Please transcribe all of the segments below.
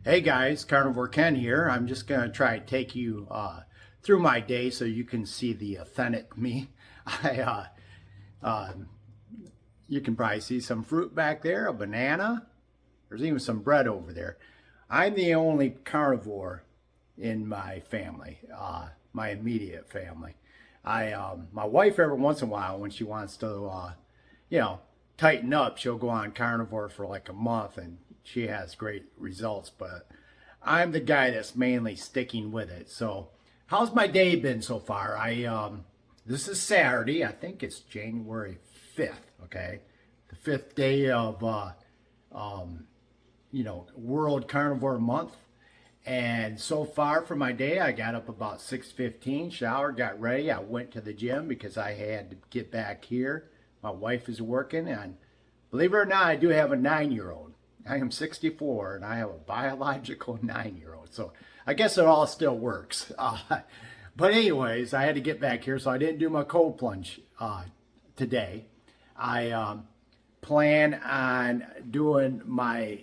Hey guys, Carnivore Ken here. I'm just going to try to take you through my day so you can see the authentic me. I, uh, you can probably see some fruit back there, a banana. There's even some bread over there. I'm the only carnivore in my family, my immediate family. My wife every once in a while, when she wants to, you know, tighten up, she'll go on carnivore for like a month, and she has great results. But I'm the guy that's mainly sticking with it. So, how's my day been so far? This is Saturday. I think it's January 5th. Okay, the fifth day of World Carnivore Month. And so far for my day, I got up about 6:15, showered, got ready. I went to the gym because I had to get back here. My wife is working, and believe it or not, I do have a 9-year-old. I am 64, and I have a biological 9-year-old. So I guess it all still works. But anyways, I had to get back here, so I didn't do my cold plunge today. I plan on doing my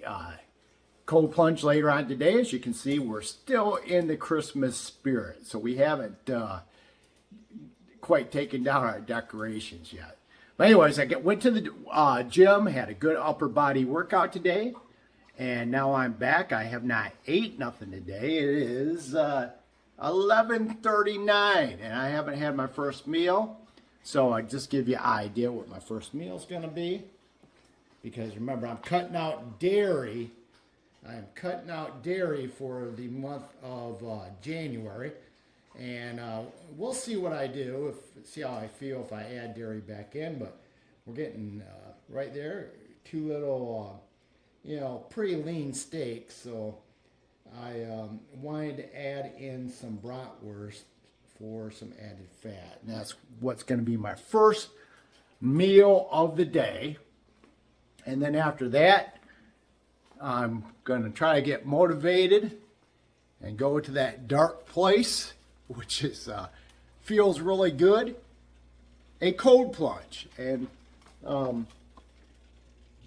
cold plunge later on today. As you can see, we're still in the Christmas spirit, so we haven't quite taken down our decorations yet. But anyways, went to the gym, had a good upper body workout today, and now I'm back. I have not ate nothing today. It is 11:39, and I haven't had my first meal. So I just give you an idea what my first meal is going to be. Because remember, I'm cutting out dairy. I'm cutting out dairy for the month of January, and we'll see what I do. See how I feel if I add dairy back in. But we're getting right there, two little, pretty lean steaks. So I wanted to add in some bratwurst for some added fat, and that's what's going to be my first meal of the day. And then after that, I'm going to try to get motivated and go to that dark place, which is feels really good, a cold plunge. And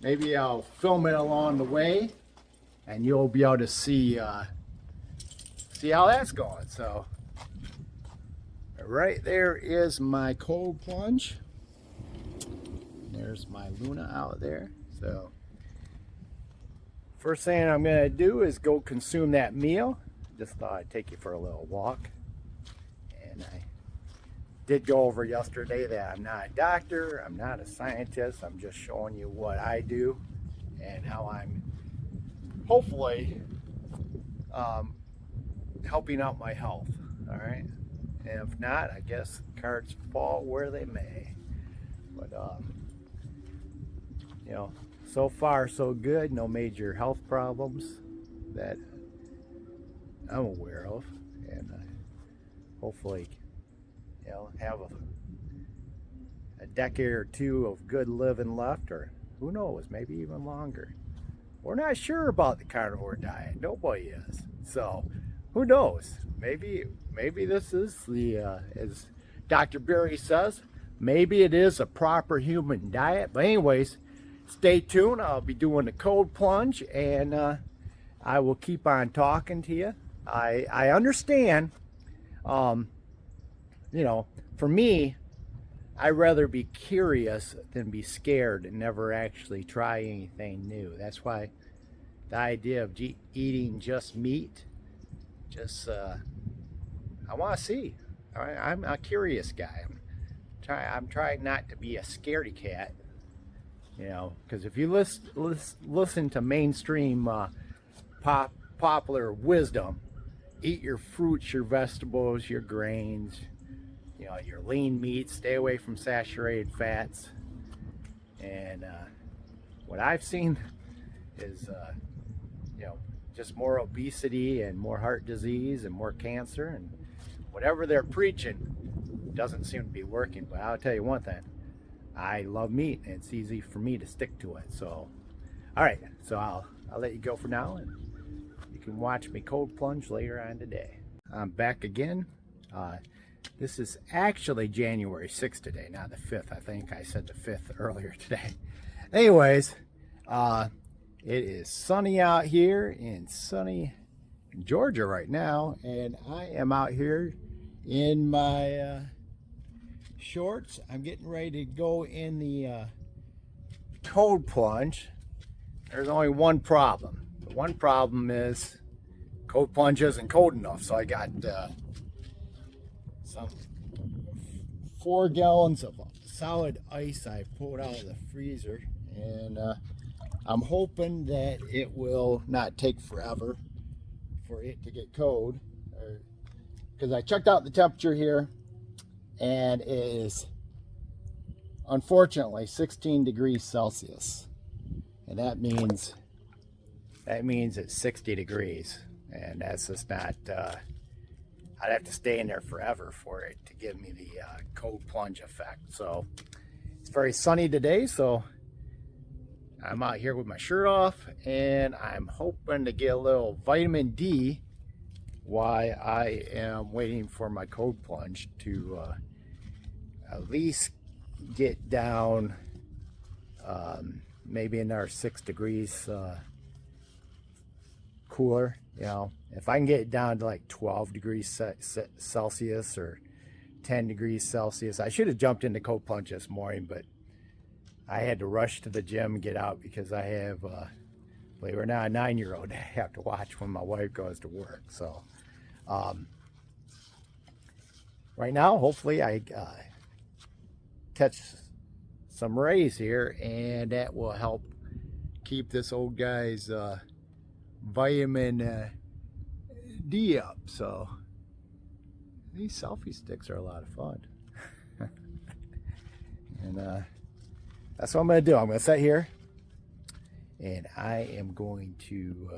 maybe I'll film it along the way, and you'll be able to see how that's going. So right there is my cold plunge. There's my Luna out there. So first thing I'm going to do is go consume that meal. Just thought I'd take you for a little walk. And I did go over yesterday that I'm not a doctor, I'm not a scientist, I'm just showing you what I do and how I'm hopefully helping out my health. All right. And if not, I guess cards fall where they may. But so far so good. No major health problems that I'm aware of, and hopefully, have a decade or two of good living left, or who knows, maybe even longer. We're not sure about the carnivore diet. Nobody is. So, who knows? Maybe this is the as Dr. Berry says, maybe it is a proper human diet. But anyways, stay tuned. I'll be doing the cold plunge, and I will keep on talking to you. I understand, for me, I'd rather be curious than be scared and never actually try anything new. That's why the idea of eating just meat, I want to see. I'm a curious guy. I'm trying not to be a scaredy cat. Because if you listen to mainstream popular wisdom, eat your fruits, your vegetables, your grains, your lean meats, stay away from saturated fats. And what I've seen is, just more obesity and more heart disease and more cancer, and whatever they're preaching doesn't seem to be working. But I'll tell you one thing. I love meat, and it's easy for me to stick to it. So, all right. So I'll let you go for now, and you can watch me cold plunge later on today. I'm back again. This is actually January 6th today, not the 5th. I think I said the 5th earlier today. Anyways, It is sunny out here in sunny Georgia right now, and I am out here in my shorts. I'm getting ready to go in the cold plunge. There's only one problem. The one problem is cold plunge isn't cold enough, so I got some 4 gallons of solid ice I pulled out of the freezer, and I'm hoping that it will not take forever for it to get cold, because I checked out the temperature here and it is unfortunately 16 degrees Celsius, and that means it's 60 degrees, and that's just not I'd have to stay in there forever for it to give me the cold plunge effect. So it's very sunny today, so I'm out here with my shirt off, and I'm hoping to get a little vitamin D while I am waiting for my cold plunge to at least get down maybe another 6 degrees cooler. You know, if I can get it down to like 12 degrees Celsius or 10 degrees Celsius. I should have jumped into cold plunge this morning, but I had to rush to the gym and get out because I have, believe it or not, a 9-year-old I have to watch when my wife goes to work. So right now, hopefully I catch some rays here, and that will help keep this old guy's vitamin D up. So these selfie sticks are a lot of fun. And that's what I'm going to do. I'm going to sit here and I am going to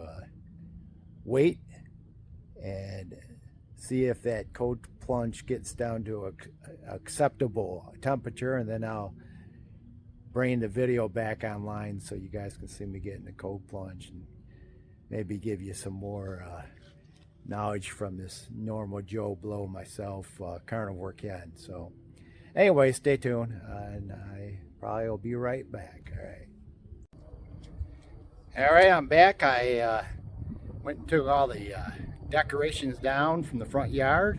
wait and see if that cold plunge gets down to an acceptable temperature, and then I'll bring the video back online so you guys can see me getting the cold plunge and maybe give you some more knowledge from this normal Joe Blow myself, carnivore cat. So anyway, stay tuned, and I probably will be right back. All right, I'm back. I went and took all the decorations down from the front yard.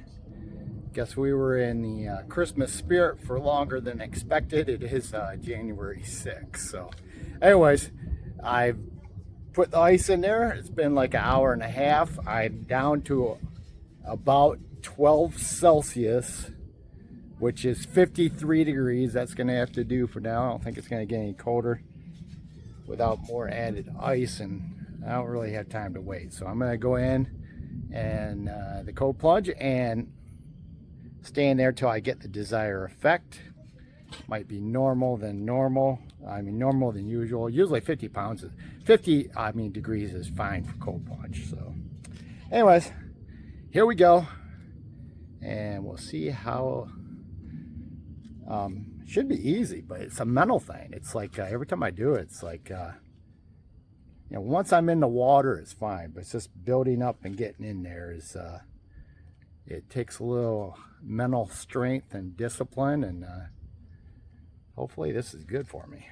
Guess we were in the Christmas spirit for longer than expected. It is January 6th. So anyways, I've put the ice in there. It's been like an hour and a half. I'm down to about 12 Celsius, which is 53 degrees. That's going to have to do for now. I don't think it's going to get any colder without more added ice, and I don't really have time to wait. So I'm going to go in and the cold plunge and stay in there till I get the desired effect. Might be normal than normal. I mean, normal than usual. Usually 50 degrees is fine for cold plunge. So anyways, here we go, and we'll see how. Should be easy, but it's a mental thing. It's like every time I do it, it's like once I'm in the water, it's fine, but it's just building up and getting in there is it takes a little mental strength and discipline, and hopefully this is good for me.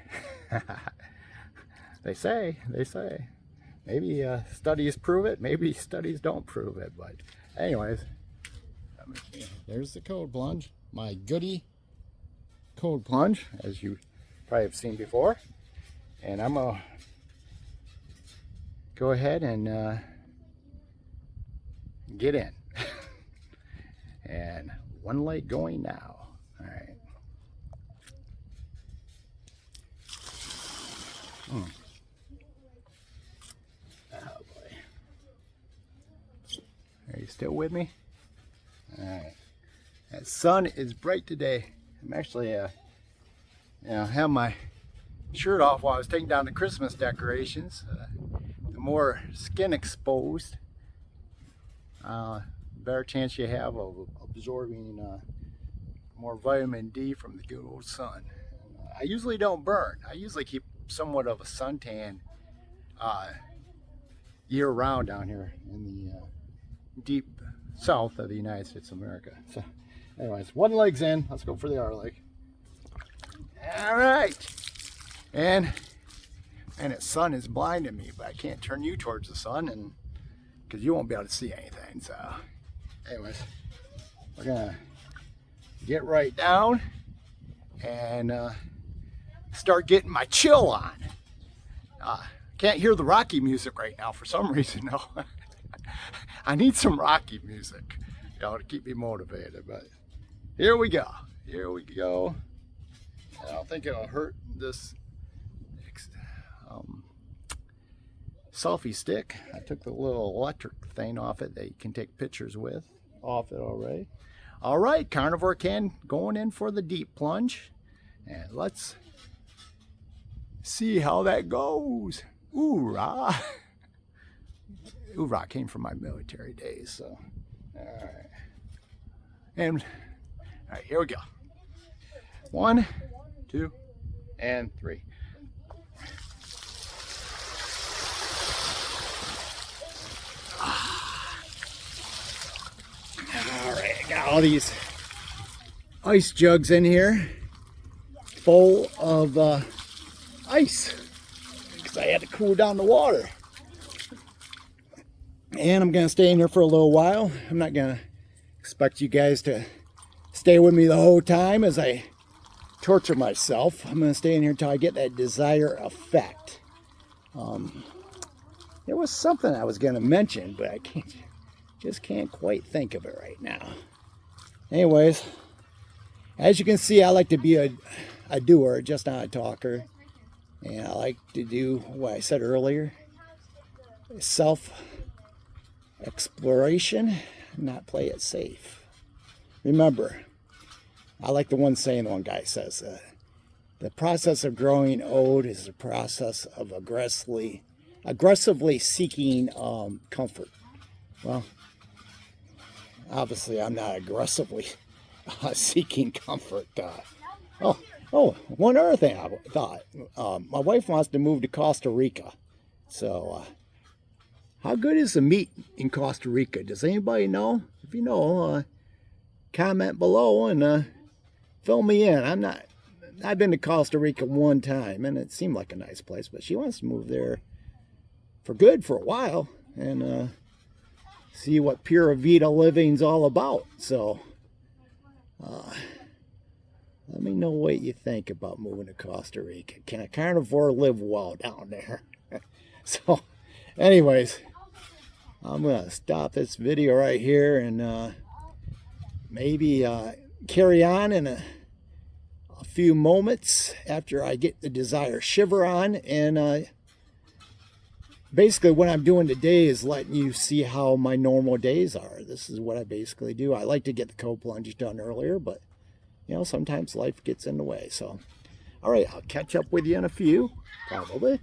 They say maybe studies prove it, maybe studies don't prove it, but anyways, there's the cold plunge, my goodie cold plunge, as you probably have seen before, and I'm gonna go ahead and get in. And one leg going now. All right. Oh boy. Are you still with me? All right. That sun is bright today. I'm actually, have my shirt off while I was taking down the Christmas decorations. The more skin exposed, better chance you have of absorbing more vitamin D from the good old sun. I usually don't burn. I usually keep somewhat of a suntan year round down here in the deep south of the United States of America. So anyways, one leg's in. Let's go for the other leg. All right. And and its sun is blinding me, but I can't turn you towards the sun, and because you won't be able to see anything. So anyways, we're gonna get right down and start getting my chill on. Can't hear the Rocky music right now for some reason though. I need some Rocky music, you know, to keep me motivated. But here we go. Here we go. I don't think it'll hurt this selfie stick. I took the little electric thing off it that you can take pictures with off it already. All right, Carnivore Ken going in for the deep plunge, and let's see how that goes. Hoorah! Hoorah came from my military days, so all right. And all right, here we go. 1, 2, and 3. All right, I got all these ice jugs in here full of ice because I had to cool down the water. And I'm going to stay in here for a little while. I'm not going to expect you guys to stay with me the whole time as I torture myself. I'm going to stay in here until I get that desired effect. There was something I was going to mention, but I just can't quite think of it right now. Anyways, as you can see, I like to be a doer, just not a talker. And I like to do what I said earlier, self-exploration, not play it safe. Remember, I like the one saying one guy says, the process of growing old is the process of aggressively seeking comfort. Well, obviously I'm not aggressively seeking comfort. One other thing I thought. My wife wants to move to Costa Rica. So, how good is the meat in Costa Rica? Does anybody know? If you know, comment below and fill me in. I've been to Costa Rica one time, and it seemed like a nice place, but she wants to move there for good for a while and see what Pura Vida living's all about. So, let me know what you think about moving to Costa Rica. Can a carnivore live well down there? So, anyways, I'm going to stop this video right here and maybe carry on in a few moments after I get the desired shiver on. And basically what I'm doing today is letting you see how my normal days are. This is what I basically do. I like to get the cold plunge done earlier, but you know, sometimes life gets in the way. So, all right, I'll catch up with you in a few, probably.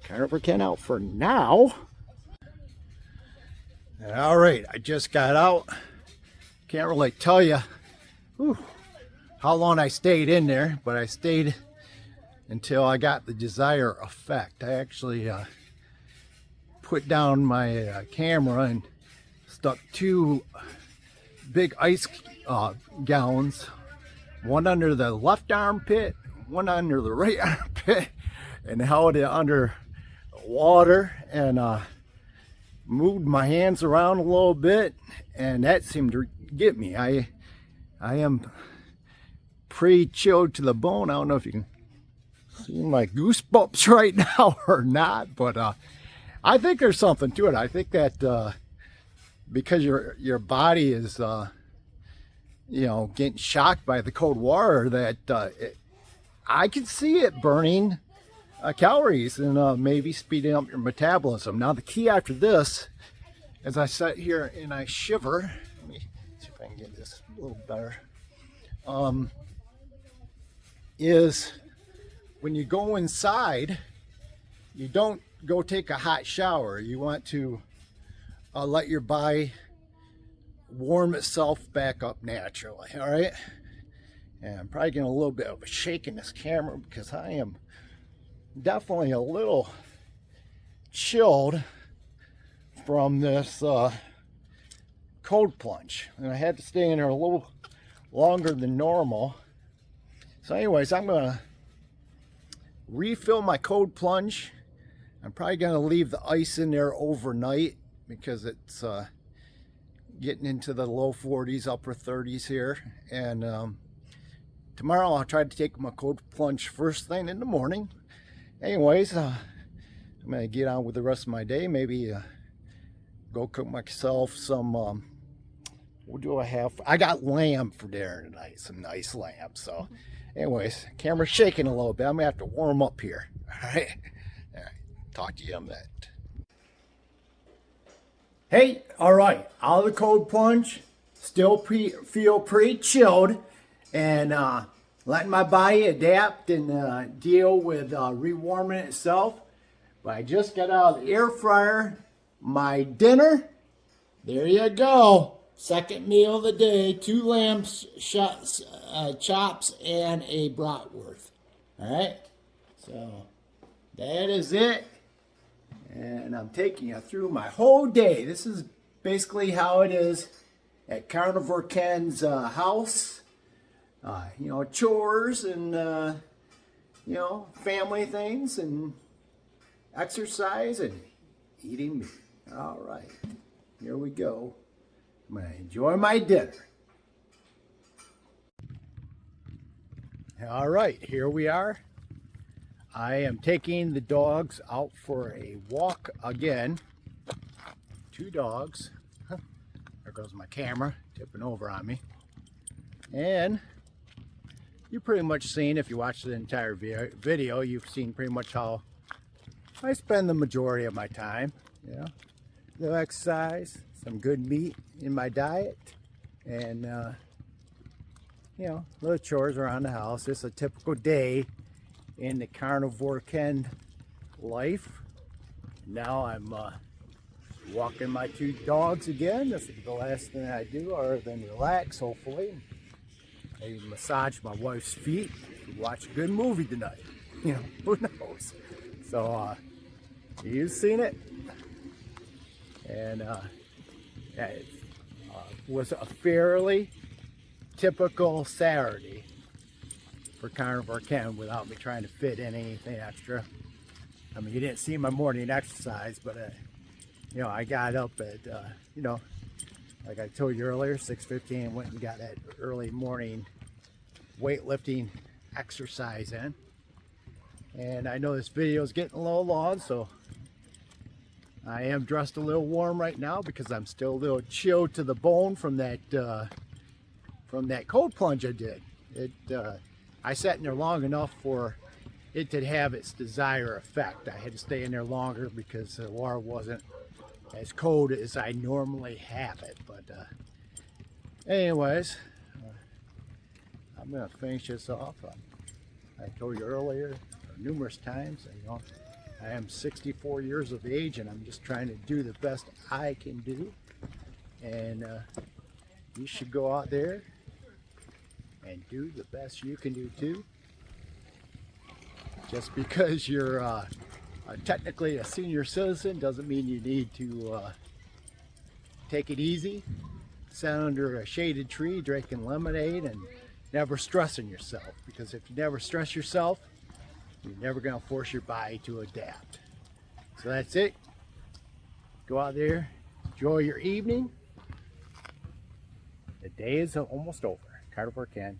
Carnivore Ken out for now. All right, I just got out. Can't really tell you how long I stayed in there, but I stayed until I got the desired effect. I actually put down my camera and stuck 2 big ice gallons, one under the left armpit, one under the right armpit, and held it under water and moved my hands around a little bit, and that seemed to get me. I am pretty chilled to the bone. I don't know if you can see my goosebumps right now or not, but I think there's something to it. I think that because your body is you know, getting shocked by the cold water, that I can see it burning calories and maybe speeding up your metabolism. Now the key after this, as I sit here and I shiver, let me see if I can get this a little better, is when you go inside, you don't go take a hot shower. You want to let your body warm itself back up naturally. All right, and I'm probably getting a little bit of a shake in this camera because I am definitely a little chilled from this cold plunge, and I had to stay in there a little longer than normal. So anyways, I'm gonna refill my cold plunge. I'm probably going to leave the ice in there overnight because it's getting into the low 40s, upper 30s here. And tomorrow I'll try to take my cold plunge first thing in the morning. Anyways, I'm going to get on with the rest of my day. Maybe go cook myself some, what do I have? I got lamb for dinner tonight, some nice lamb. So anyways, camera's shaking a little bit. I'm going to have to warm up here. All right. Talk to you on that. Hey, all right, out of the cold plunge, still feel pretty chilled, and letting my body adapt and deal with rewarming itself. But I just got out of the air fryer, my dinner. There you go. Second meal of the day, 2 lamb chops and a bratwurst. All right, so that is it. And I'm taking you through my whole day. This is basically how it is at Carnivore Ken's house. You know, chores and, you know, family things and exercise and eating meat. All right, here we go. I'm going to enjoy my dinner. All right, here we are. I am taking the dogs out for a walk again. 2 dogs. There goes my camera tipping over on me. And you've pretty much seen, if you watched the entire video, you've seen pretty much how I spend the majority of my time. You know, a little exercise, some good meat in my diet, and you know, little chores around the house. It's a typical day in the Carnivore Ken life. Now I'm walking my 2 dogs again. This is the last thing I do other than relax, hopefully. Maybe massage my wife's feet, watch a good movie tonight. You know, who knows? So you've seen it. And it was a fairly typical Saturday for Carnivore Ken without me trying to fit in anything extra. I mean, you didn't see my morning exercise, but you know, I got up at you know, like I told you earlier, 6:15, and went and got that early morning weightlifting exercise in. And I know this video is getting a little long, so I am dressed a little warm right now because I'm still a little chilled to the bone from that cold plunge I did. I sat in there long enough for it to have its desired effect. I had to stay in there longer because the water wasn't as cold as I normally have it. But anyways, I'm going to finish this off. I told you earlier, numerous times, you know, I am 64 years of age and I'm just trying to do the best I can do. And you should go out there and do the best you can do too. Just because you're technically a senior citizen doesn't mean you need to take it easy, sit under a shaded tree drinking lemonade and never stressing yourself. Because if you never stress yourself, you're never going to force your body to adapt. So that's it. Go out there, enjoy your evening. The day is almost over. Carnivore Ken.